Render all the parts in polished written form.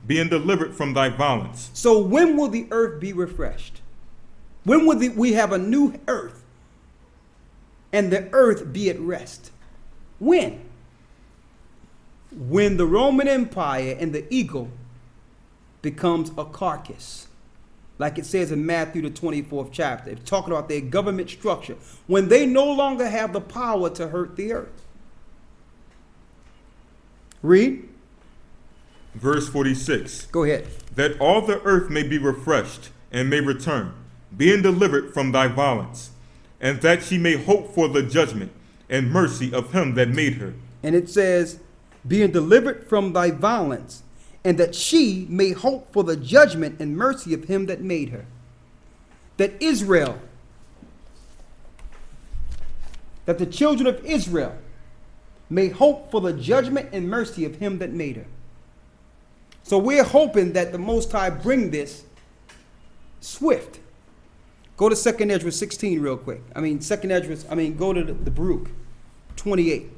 being delivered from thy violence. So when will the earth be refreshed? When will we have a new earth and the earth be at rest? When? When the Roman Empire and the eagle becomes a carcass. Like it says in Matthew the 24th chapter. It's talking about their government structure. When they no longer have the power to hurt the earth. Read. Verse 46. Go ahead. That all the earth may be refreshed and may return, being delivered from thy violence, and that she may hope for the judgment and mercy of him that made her. And it says, being delivered from thy violence, and that she may hope for the judgment and mercy of him that made her. That Israel, that the children of Israel may hope for the judgment and mercy of him that made her. So we're hoping that the Most High bring this swift. Go to 2nd Ezra 16 real quick. Go to the Baruch 28.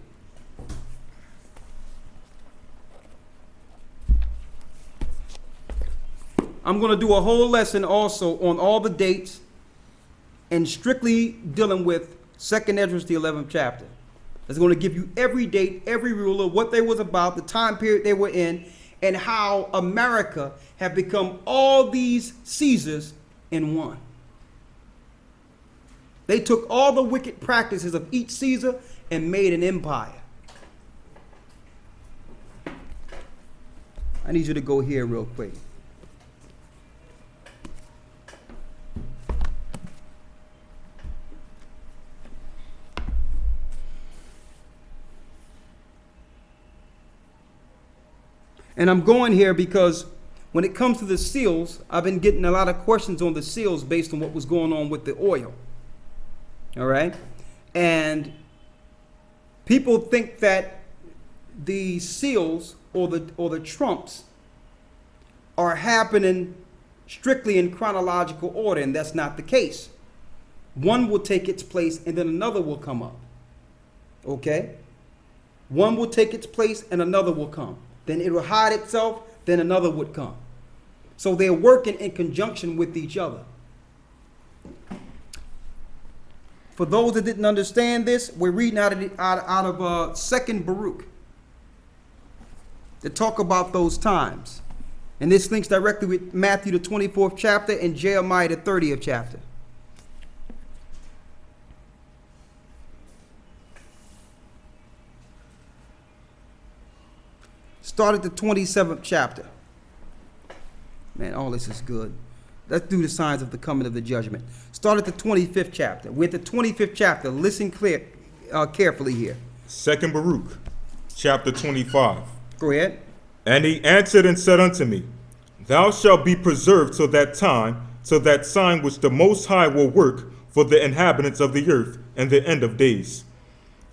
I'm going to do a whole lesson also on all the dates and strictly dealing with 2nd Ezra, the 11th chapter. It's going to give you every date, every ruler, what they was about, the time period they were in, and how America have become all these Caesars in one. They took all the wicked practices of each Caesar and made an empire. I need you to go here real quick. And I'm going here because when it comes to the seals, I've been getting a lot of questions on the seals based on what was going on with the oil. All right? And people think that the seals or the trumps are happening strictly in chronological order, and that's not the case. One will take its place and then another will come up. Okay? One will take its place and another will come. Then it will hide itself, then another would come. So they're working in conjunction with each other. For those that didn't understand this, we're reading out of 2nd Baruch to talk about those times. And this links directly with Matthew the 24th chapter and Jeremiah the 30th chapter. Start at the 27th chapter. Man, all this is good. Let's do the signs of the coming of the judgment. Start at the 25th chapter. We're at the 25th chapter. Listen carefully here. 2nd Baruch, chapter 25. Go ahead. And he answered and said unto me, Thou shalt be preserved till that time, till that sign which the Most High will work for the inhabitants of the earth and the end of days.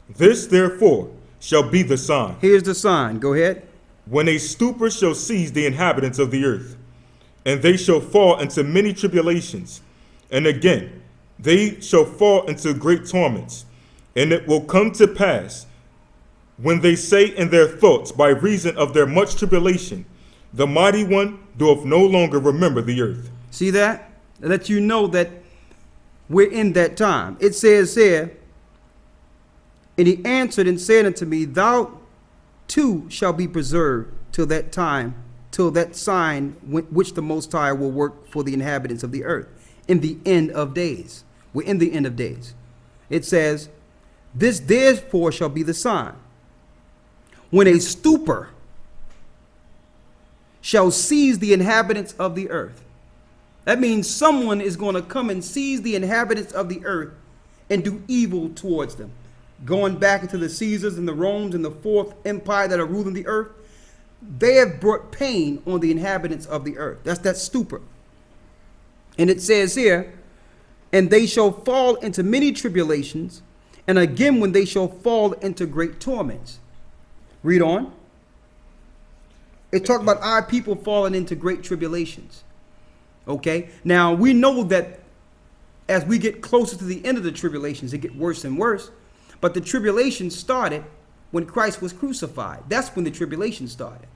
This therefore shall be the sign. Here's the sign. Go ahead. When a stupor shall seize the inhabitants of the earth, and they shall fall into many tribulations, and again they shall fall into great torments. And it will come to pass, when they say in their thoughts by reason of their much tribulation, the mighty one doth no longer remember the earth. See that? That lets you know that we're in that time. It says here, and he answered and said unto me, Thou too shall be preserved till that time, till that sign which the Most High will work for the inhabitants of the earth in the end of days. We're in the end of days. It says, This therefore shall be the sign. When a stupor shall seize the inhabitants of the earth. That means someone is going to come and seize the inhabitants of the earth and do evil towards them. Going back into the Caesars and the Romans and the fourth empire that are ruling the earth, they have brought pain on the inhabitants of the earth. That's that stupor. And it says here, and they shall fall into many tribulations, and again when they shall fall into great torments. Read on. It's talking about our people falling into great tribulations. Okay? Now, we know that as we get closer to the end of the tribulations, it gets worse and worse. But the tribulation started when Christ was crucified. That's when the tribulation started.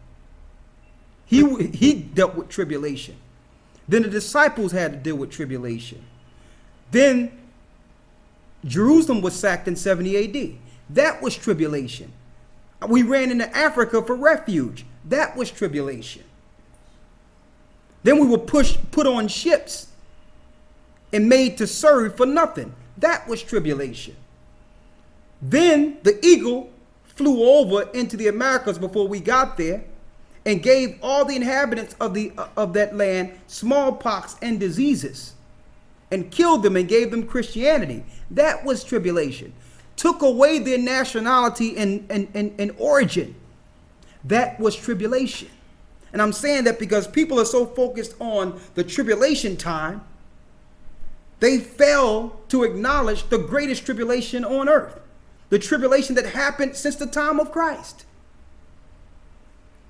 He dealt with tribulation. Then the disciples had to deal with tribulation. Then Jerusalem was sacked in 70 AD. That was tribulation. We ran into Africa for refuge. That was tribulation. Then we were put on ships and made to serve for nothing. That was tribulation. Then the eagle flew over into the Americas before we got there and gave all the inhabitants of that land smallpox and diseases and killed them and gave them Christianity. That was tribulation. Took away their nationality and origin. That was tribulation. And I'm saying that because people are so focused on the tribulation time, they fail to acknowledge the greatest tribulation on earth. The tribulation that happened since the time of Christ.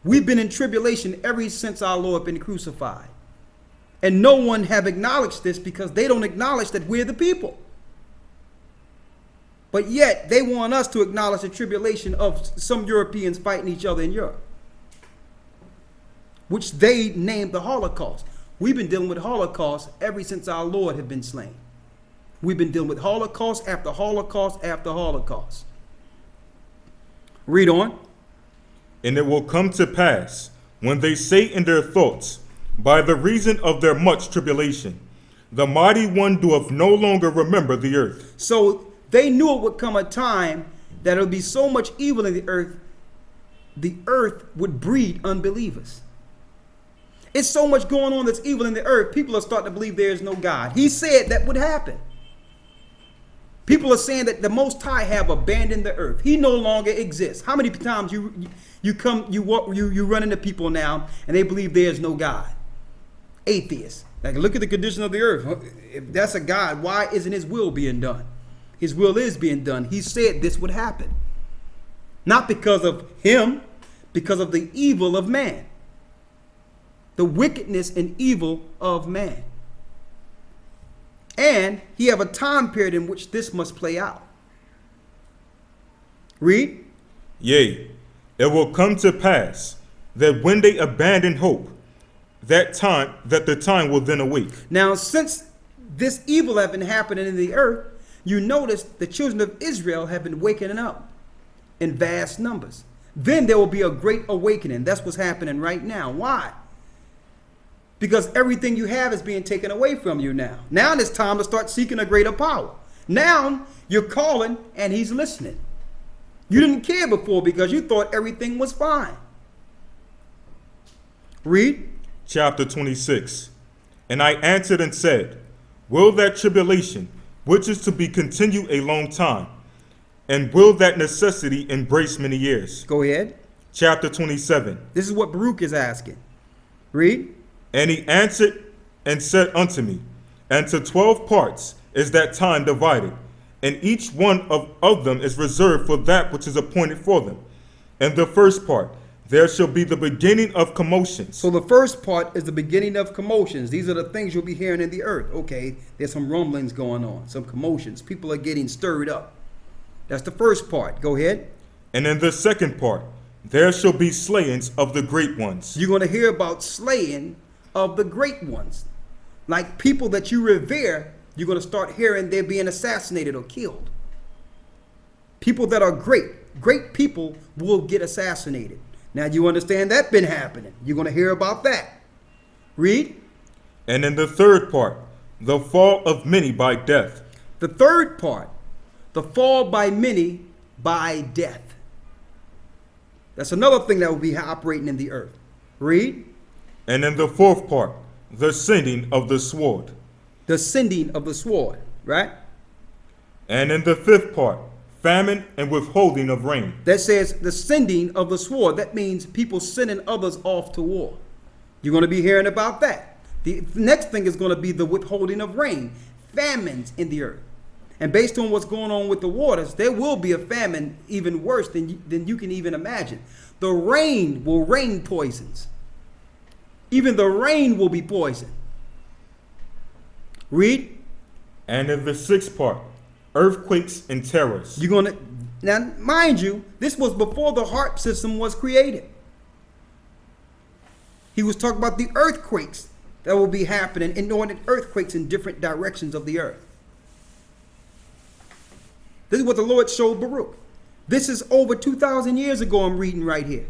We've been in tribulation ever since our Lord been crucified. And no one have acknowledged this because they don't acknowledge that we're the people. But yet they want us to acknowledge the tribulation of some Europeans fighting each other in Europe, which they named the Holocaust. We've been dealing with Holocaust ever since our Lord had been slain. We've been dealing with Holocaust after Holocaust after Holocaust. Read on. And it will come to pass, when they say in their thoughts, by the reason of their much tribulation, the mighty one doeth no longer remember the earth. So they knew it would come a time that there would be so much evil in the earth would breed unbelievers. It's so much going on that's evil in the earth, people are starting to believe there is no God. He said that would happen. People are saying that the Most High have abandoned the earth. He no longer exists. How many times you run into people now and they believe there is no God? Atheists. Like, look at the condition of the earth. If that's a God, why isn't his will being done? His will is being done. He said this would happen. Not because of him, because of the evil of man. The wickedness and evil of man. And he have a time period in which this must play out. Read. Yea, it will come to pass that when they abandon hope, that the time will then awake. Now, since this evil have been happening in the earth, you notice the children of Israel have been waking up in vast numbers. Then there will be a great awakening. That's what's happening right now. Why? Because everything you have is being taken away from you now. Now it's time to start seeking a greater power. Now you're calling and he's listening. You didn't care before because you thought everything was fine. Read. Chapter 26. And I answered and said, will that tribulation, which is to be continued a long time, and will that necessity embrace many years? Go ahead. Chapter 27. This is what Baruch is asking. Read. And he answered and said unto me, and to 12 parts is that time divided, and each one of them is reserved for that which is appointed for them. And the first part, there shall be the beginning of commotions. So the first part is the beginning of commotions. These are the things you'll be hearing in the earth. Okay, there's some rumblings going on, some commotions. People are getting stirred up. That's the first part. Go ahead. And in the second part, there shall be slayings of the great ones. You're going to hear about slaying of the great ones. Like people that you revere, you're going to start hearing they're being assassinated or killed. People that are great people will get assassinated. Now you understand that's been happening. You're going to hear about that. Read. And in the third part, the fall of many by death. The third part, the fall by many by death. That's another thing that will be operating in the earth. Read. And in the fourth part, the sending of the sword. The sending of the sword, right? And in the fifth part, famine and withholding of rain. That says the sending of the sword. That means people sending others off to war. You're going to be hearing about that. The next thing is going to be the withholding of rain. Famines in the earth. And based on what's going on with the waters, there will be a famine even worse than you can even imagine. The rain will rain poisons. Even the rain will be poison. Read. And in the sixth part, earthquakes and terrors. You're going to, now mind you, this was before the HARP system was created. He was talking about the earthquakes that will be happening, inordinate earthquakes in different directions of the earth. This is what the Lord showed Baruch. This is over 2,000 years ago I'm reading right here.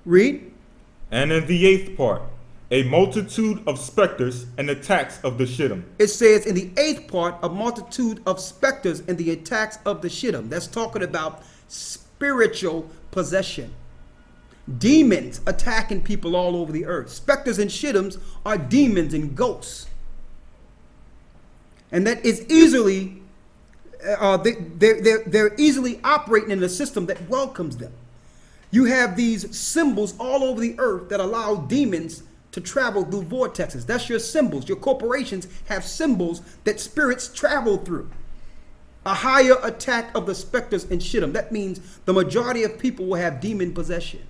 Read. And in the 8th part, a multitude of specters and attacks of the Shittim. It says in the 8th part, a multitude of specters and the attacks of the Shittim. That's talking about spiritual possession. Demons attacking people all over the earth. Specters and Shittims are demons and ghosts. And that is easily, they're easily operating in a system that welcomes them. You have these symbols all over the earth that allow demons to travel through vortexes. That's your symbols. Your corporations have symbols that spirits travel through. A higher attack of the specters and Shittim. That means the majority of people will have demon possession.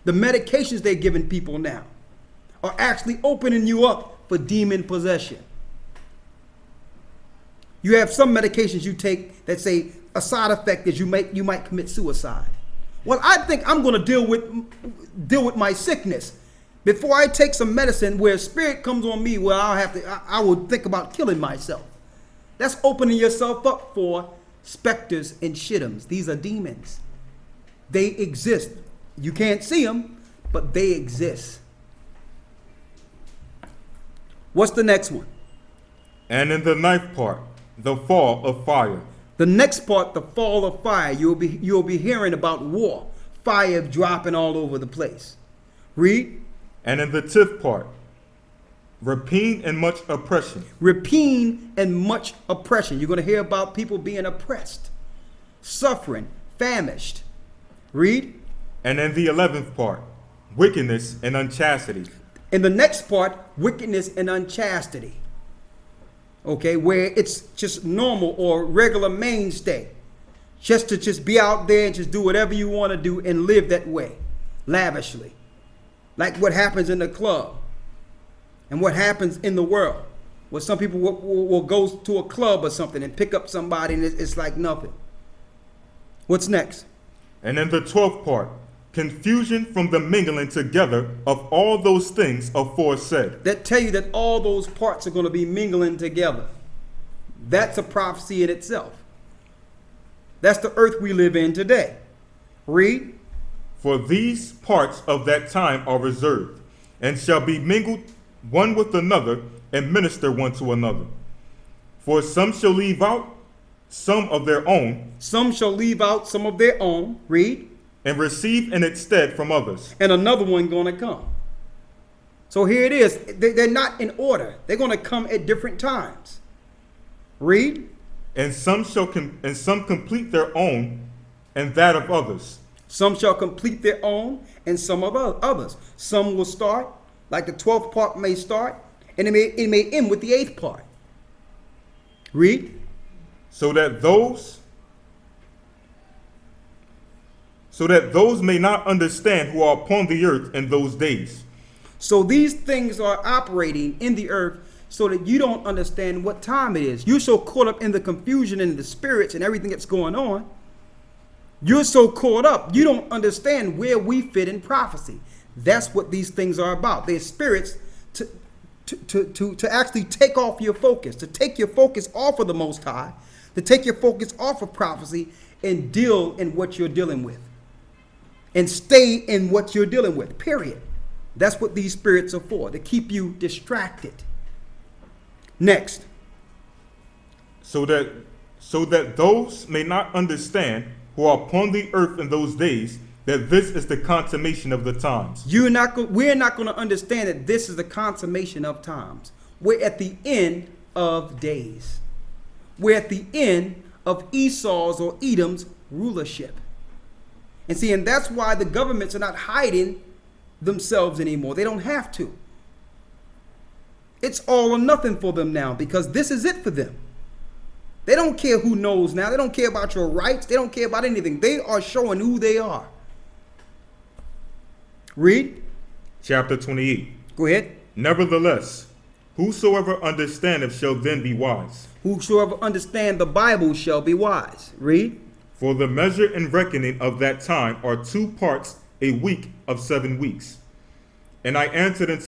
The medications they're giving people now are actually opening you up for demon possession. You have some medications you take that say a side effect is you might commit suicide. Well, I think I'm going to deal with my sickness before I take some medicine where a spirit comes on me where I will think about killing myself. That's opening yourself up for specters and Shittims. These are demons. They exist. You can't see them, but they exist. What's the next one? And in the 9th part, the fall of fire. The next part, the fall of fire. You'll be hearing about war, fire dropping all over the place. Read. And in the 10th part, rapine and much oppression. Rapine and much oppression. You're going to hear about people being oppressed, suffering, famished. Read. And in the 11th part, wickedness and unchastity. In the next part, wickedness and unchastity. Okay, where it's just normal or regular mainstay. Just to be out there and just do whatever you want to do and live that way, lavishly. Like what happens in the club and what happens in the world. Where some people will go to a club or something and pick up somebody and it's like nothing. What's next? And in the 12th part, confusion from the mingling together of all those things aforesaid. That tell you that all those parts are going to be mingling together. That's a prophecy in itself. That's the earth we live in today. Read. For these parts of that time are reserved, and shall be mingled one with another, and minister one to another. For some shall leave out some of their own. Some shall leave out some of their own. Read. And receive in its stead from others. And another one going to come. So here it is. They're not in order. They're going to come at different times. Read. And some complete their own, and that of others. Some shall complete their own, and some of others. Some will start, like the 12th part may start, and it may end with the 8th part. Read. So that those may not understand who are upon the earth in those days. So these things are operating in the earth so that you don't understand what time it is. You're so caught up in the confusion and the spirits and everything that's going on. You're so caught up, you don't understand where we fit in prophecy. That's what these things are about. They're spirits to actually take off your focus, to take your focus off of the Most High, to take your focus off of prophecy and deal in what you're dealing with. And stay in what you're dealing with, period. That's what these spirits are for, to keep you distracted. Next. So that those may not understand who are upon the earth in those days, that this is the consummation of the times. We're not going to understand that this is the consummation of times. We're at the end of days. We're at the end of Esau's or Edom's rulership. And see, and that's why the governments are not hiding themselves anymore. They don't have to. It's all or nothing for them now because this is it for them. They don't care who knows now. They don't care about your rights. They don't care about anything. They are showing who they are. Read. Chapter 28. Go ahead. Nevertheless, whosoever understandeth shall then be wise. Whosoever understand the Bible shall be wise. Read. For the measure and reckoning of that time are 2 parts a week of 7 weeks. And I answered and